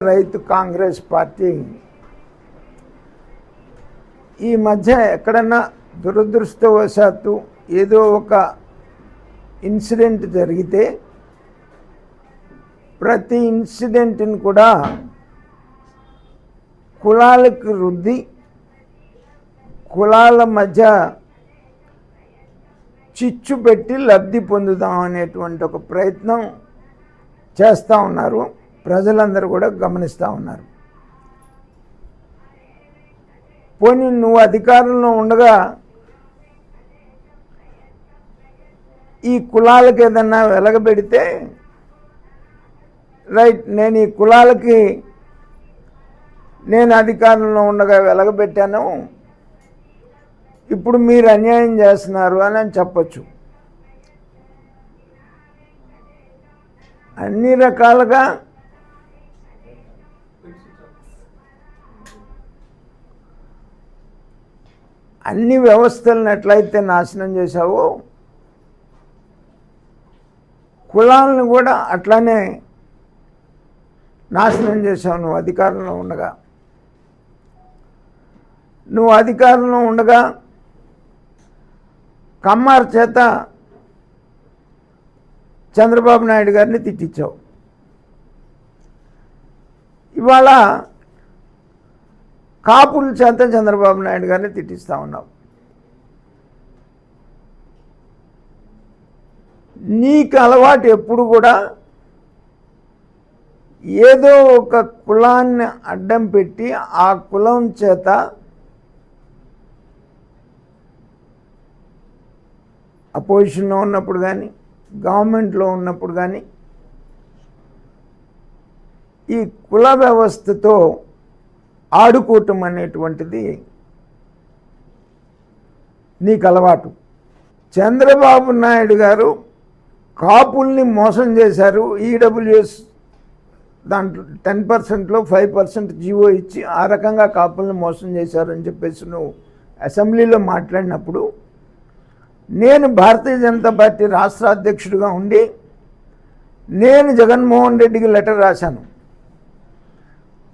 రైతు కాంగ్రెస్ పార్టీ ఈ మధ్య ఎక్కడన్నా దురదృష్టవశాత్తు ఏదో ఒక ఇన్సిడెంట్ జరిగితే ప్రతి ఇన్సిడెంట్ని కూడా కులాలకు రుద్ది కులాల మధ్య చిచ్చు పెట్టి లబ్ధి పొందుదాం అనేటువంటి ఒక ప్రయత్నం చేస్తూ ఉన్నారు. ప్రజలందరూ కూడా గమనిస్తూ ఉన్నారు. పోనీ నువ్వు అధికారంలో ఉండగా ఈ కులాలకు ఏదన్నా వెలగబెడితే రైట్, నేను ఈ కులాలకి నేను అధికారంలో ఉండగా వెలగబెట్టాను, ఇప్పుడు మీరు అన్యాయం చేస్తున్నారు అని చెప్పచ్చు. అన్ని రకాలుగా అన్ని వ్యవస్థలను ఎట్లయితే నాశనం చేశావో కులాలను కూడా అట్లానే నాశనం చేశావు నువ్వు అధికారంలో ఉండగా. నువ్వు అధికారంలో ఉండగా కమ్మార్ చేత చంద్రబాబు నాయుడు గారిని తిట్టించావు. ఇవాళ కాపుల చేత చంద్రబాబు నాయుడు గారిని తిట్టిస్తూ ఉన్నావు. నీకు అలవాటు ఎప్పుడు కూడా ఏదో ఒక కులాన్ని అడ్డం పెట్టి ఆ కులం చేత అపోజిషన్లో ఉన్నప్పుడు కానీ గవర్నమెంట్లో ఉన్నప్పుడు కానీ ఈ కుల వ్యవస్థతో ఆడుకోవటం అనేటువంటిది నీకు అలవాటు. చంద్రబాబు నాయుడు గారు కాపుల్ని మోసం చేశారు. ఈడబ్ల్యూఎస్ దాంట్లో 10%లో 5% జీవో ఇచ్చి ఆ రకంగా కాపుల్ని మోసం చేశారు అని చెప్పేసి నువ్వు అసెంబ్లీలో మాట్లాడినప్పుడు నేను భారతీయ జనతా పార్టీ రాష్ట్ర అధ్యక్షుడిగా ఉండి నేను జగన్మోహన్ రెడ్డికి లెటర్ రాశాను.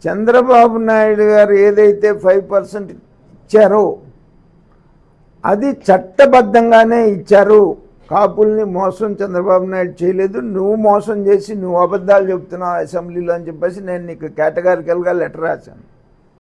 చంద్రబాబు నాయుడు గారు ఏదైతే 5% ఇచ్చారో అది చట్టబద్ధంగానే ఇచ్చారు. కాపుల్ని మోసం చంద్రబాబు నాయుడు చేయలేదు, నువ్వు మోసం చేసి నువ్వు అబద్ధాలు చెప్తున్నావు అసెంబ్లీలో అని చెప్పేసి నేను నీకు కేటగారికల్గా లెటర్ రాశాను.